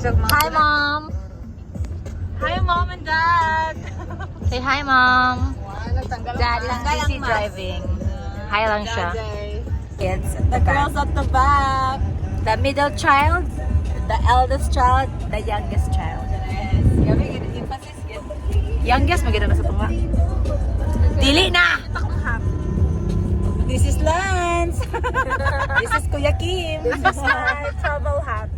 Hi, Mom. Hi, Mom and Dad. Say hi, Mom. Dad is busy driving. Hi lang siya. Kids at The girls at the back. The middle child, the eldest child, the youngest child. Yes. Gabi, emphasis yun. Youngest, maganda na sa tunga. Dili na! This is Lance. This is Kuya Kim. This is my travel hat.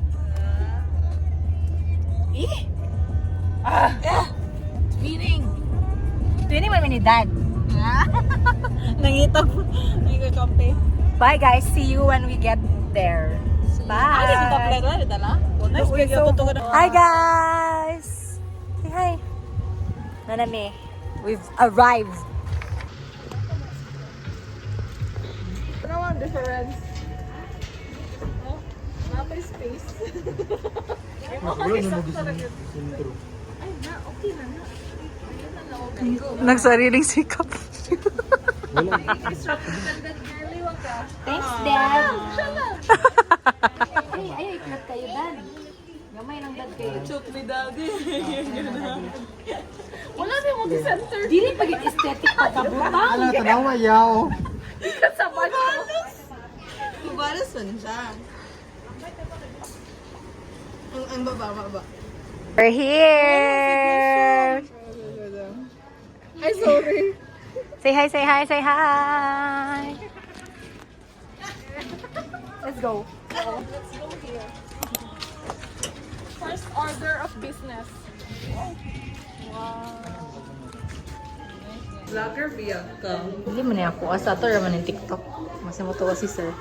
Tweeting. Twinning mo ni Dad. Nangitog. Nangitog-kampi. Bye guys, see you when we get there. Bye. Hi guys. Say hi. Nanami, we've arrived. Ano ang difference? Oh, napay space. Nagsariling sikap. Thanks, Dad. Ay, ayaw, iklap kayo, Dad. Gamay ng Dad kayo. Choke ni Daddy. Wala na yung center. Dili pag-aesthetic pagkabutang. Alam, tanaw mayaw. Sa bago. Kubalas man siya. Ang baba. We're here. Ay, sorry. Say hi, say hi, say hi. Let's go. Let's go here. First order of business. Wow. Vlogger Bianca. Hindi mo na ako. Asa to naman yung TikTok. Mas mo to si sir.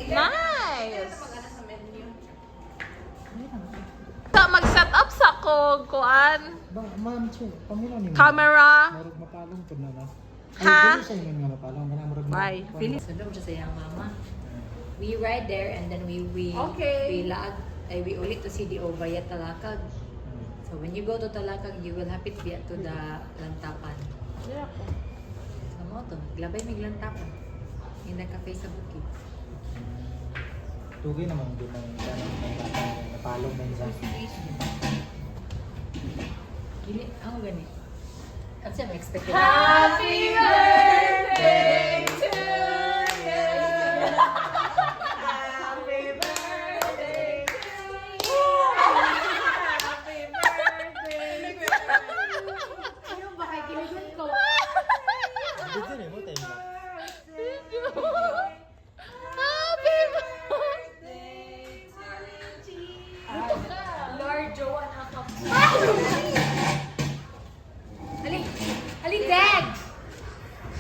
Nice! Sa mag-set up sa kuan, Ma'am, che, pamila ni mo. camera. Marag mapalong po na na. Ha? Ay, sa inyo nga mapalong. Marag Bye. Feeling sa doon siya sa mama. We ride there and then we Okay. we ulit to CDO via Talakag. So when you go to Talakag, you will hapit via to the Lantapan. Sa mo to, glabay may Lantapan. In the cafe sa Bukid. Tugay naman doon ang napalong na isa. Gili, ako gani. Kasi I'm expecting. Happy birthday to you. Happy birthday to you. Happy birthday to you. Ano ba kay kiligan ko? Dito rin mo tayo. Happy birthday to you. Lord Joan Akap. Ali, Dad!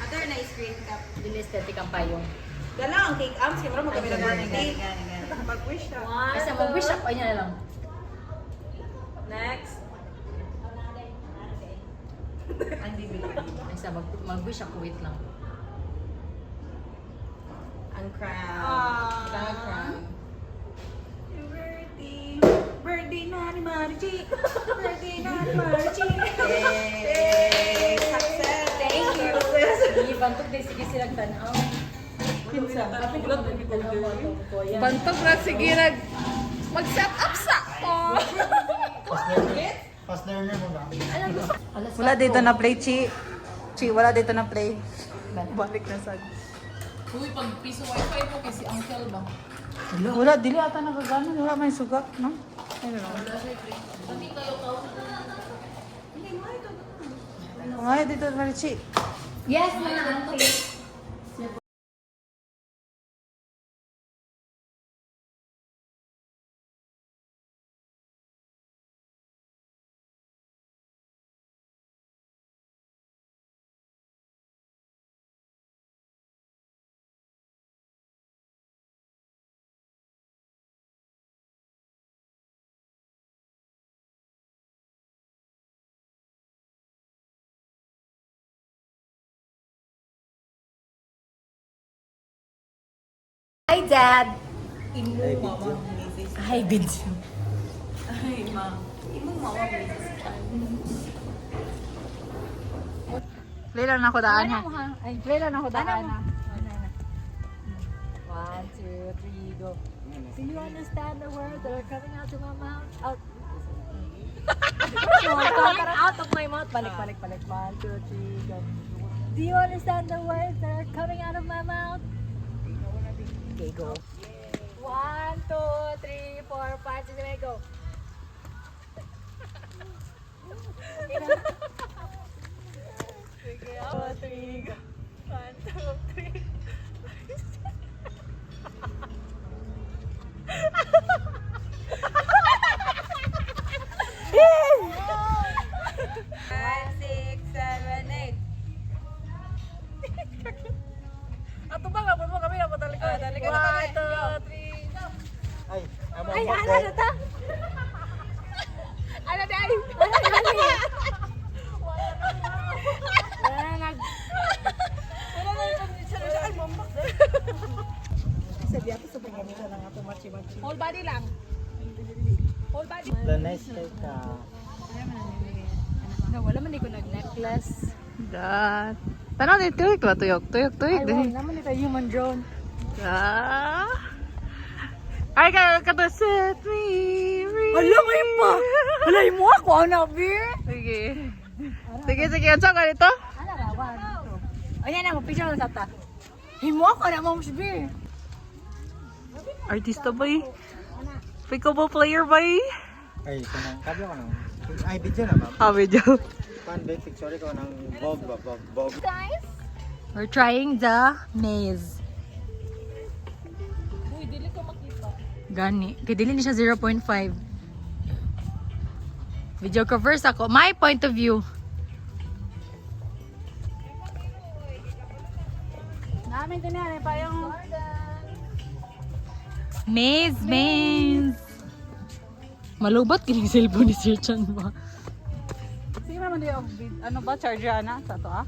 Other na screen cap. Dili aesthetic ang payong. Dala ang cake arms, siguro magkabila na ng cake. Mag-wish siya. Basta mag-wish ako niya na lang. Next. Ang bibili. Basta mag-wish ako, wait lang. Ang crown. Ang crown. Birthday. Birthday na ni Marichi. Birthday na ni Marichi. Yay! Success! Thank you. Ibantog din sige silang tanaw. Bantog na sige mag-set up sa ko. Fast learner mo ba? Wala dito na play, Chi, wala dito na play. Balik na sad. Uy, pag piso wifi mo kasi uncle ba? Wala, dili ata nakagana. Wala may sugat, no? Ay, no. Ay, dito na Chi. Yes, mga auntie. Hi, Dad. Hi, Binsu. Ay, ma. Imong mama Play lang na ako daan, ha? Ay, Play lang na ako daan, Ano? ha? 1, 2, 3, go. Do you understand the words that are coming out of my mouth? Out. Coming out of my mouth. Balik. 1, 2, 3, go. Do you understand the words that are coming out of my mouth? Okay, go. 1, 2, 3, 4, 5, 6, 7, go. Sige, 3, go. 1, 2, 3. 5, 6, 7, 8. Ato ba nga mo kami na patalikod. Talikod na kami. 1, 2, 3, go. Ay, amo Ay, mo ano kay. na ta? Ano day? Wala nag... Wala na yung pag-siya na siya. Ay, mambak. Sabi ato sa pagkakas siya lang ato machi-machi. Whole body lang. Whole body. The nice kay ka. Wala man di ko nag-necklace. Dat. Tanaw ni tuyok ba tuyok? Tuyok Ay, din. naman ito human drone. Ah. Ay ka set me free. Alam mo yun pa! Wala mo ako, anak, beer! Sige. Sige. Ang saan ka nito? Ano rawan? Ayan na, mag-picture lang sa ta. Himo ako, anak mo, beer! Artista ba eh? Pickleball player ba eh? Ay, kanang kabyo ko nang. Ay, video na ma'am. Ah, video. Pan big picture ko nang bog. We're trying the maze. Uy, dili ko makita. Gani. Kaya dili ni siya 0.5. Videographer ako. My point of view. Namin din yan, pa yung... Maze. Malubot kining cellphone ni Sir Chan ba? Sige naman din, ano ba, charger na sa to ah?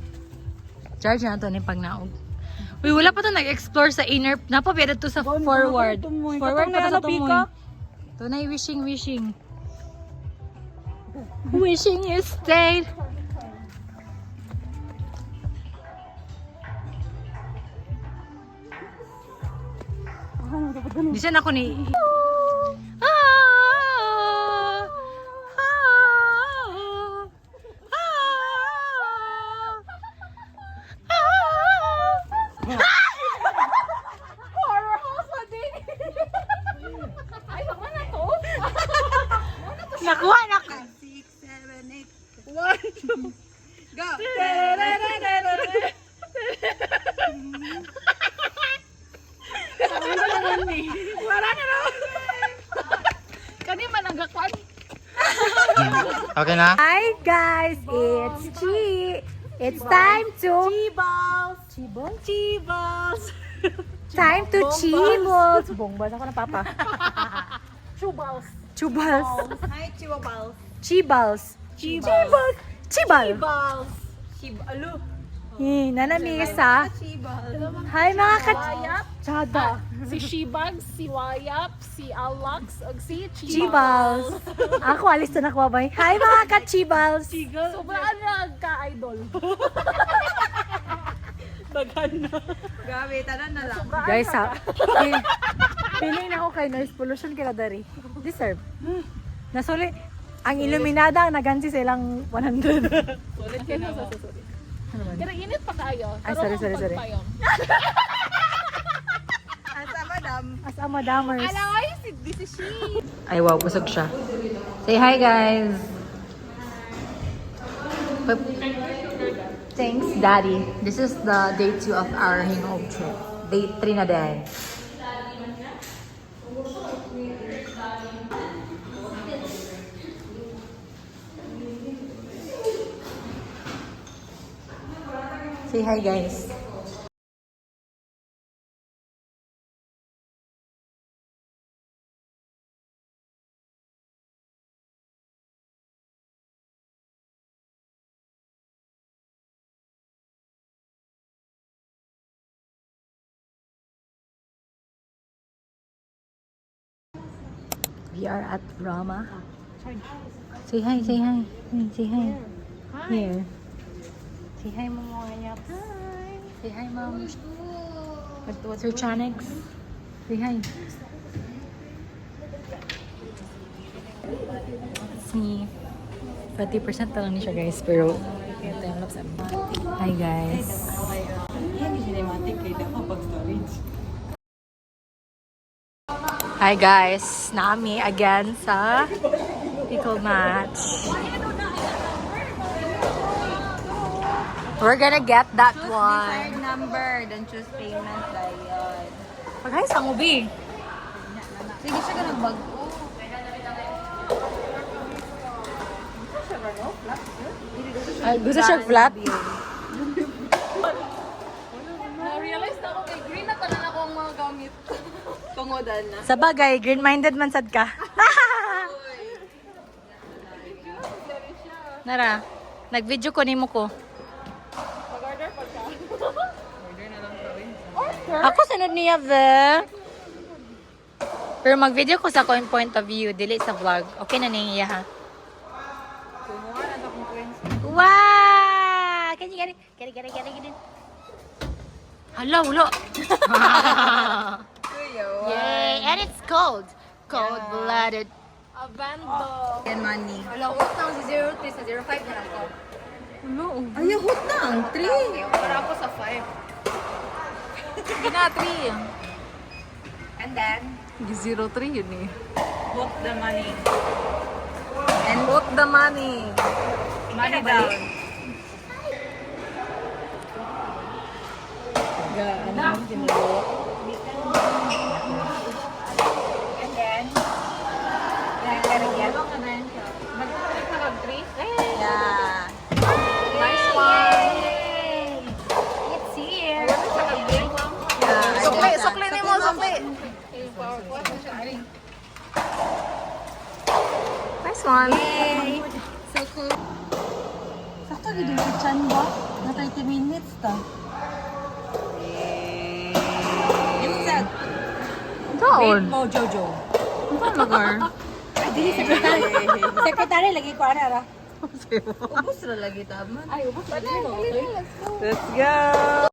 Charge na to ni pagnaog. Uy, wala pa to nag-explore sa inner. Napapira to sa forward. Forward pa to sa tumoy. To na wishing. Wishing you stayed. Di siya na ako ni... Horror house pa din! Ay, baka na to? Nakuha na ko. 6, 7, 8. 1, 2, go! Wala na no! Kani man ang gakwan. Okay na? Hi guys, it's Chi. It's time to... Chiballs! Chibol? Chiballs! Time to chibol. Bongbas ako na papa. Chuballs! Chubals. Hi, Chiballs! Chibals. Chiballs! Chibal. Chiballs! Alo! Nanamisa. Chiballs! Hi mga Wayap! Chada. Si Shibag, si Wayap, si Alax, ug si Chibals. Ako alis na nakuha Hi mga ka-chibals. Sobrang na ka-idol. Daghan na. Grabe, tanan na lang. Guys ha. Piling na ako kay noise pollution kila dari. Deserve. Nasuli. Ang Illuminada nagansi silang 100. Sulit ka na sa susunod. Pero init pa kayo. Ay, Pero sorry. pagpayong. Asa madam. As a madamers. Alay, this is she. Ay, wow, busog siya. Say hi, guys. Thanks, Daddy. This is the day 2 of our hangover trip. Day 3 na din. Say hi, guys. We are at Rama. Say hi. Say hi. Here. Say hi, Mama. Hi. Say hi, Mom. Sir Chanex. Say hi. It's me. 20% na lang ni siya guys, pero ito yung laps. Hi guys. Hi guys, Nami again sa pickle match. We're gonna get that one. number, then choose payment dayon. Paghay sa ngubi. Sige siya ka nagbag. Gusto siya flat? Na-realize na ako kay green na tanan ako ang mga gamit. Tungodan na. Sa bagay, green-minded man sad ka. Nara, nag-video ko nimo ko. Mag-order pa ka. Ako sunod niya, the. Pero mag-video ko sa coin point of view, dili sa vlog. Okay na niya ha. Kumuha na akong friends. Wow! Can you get it? Get it. Hala, ulo. Yay! And it's cold. Cold-blooded. Abando. And money. Wala, hot na si 03 sa 05 na lang ko. Ay, hot na ang 3. Para ako sa 5. Gina 3. And then, 03 yun eh. Put the money. And put the money. money down. And then, Yeah. nice one. It's here. Yeah. Sukli ni mo, sukli. Nice one. So cool. Sakto gid yung chan ba? Na 30 minutes ta. Insert. Doon. Mo Jojo. Ano lugar? Secretary lagi ko ara. Ubus na lagi taman. Ay, ubos. Let's go.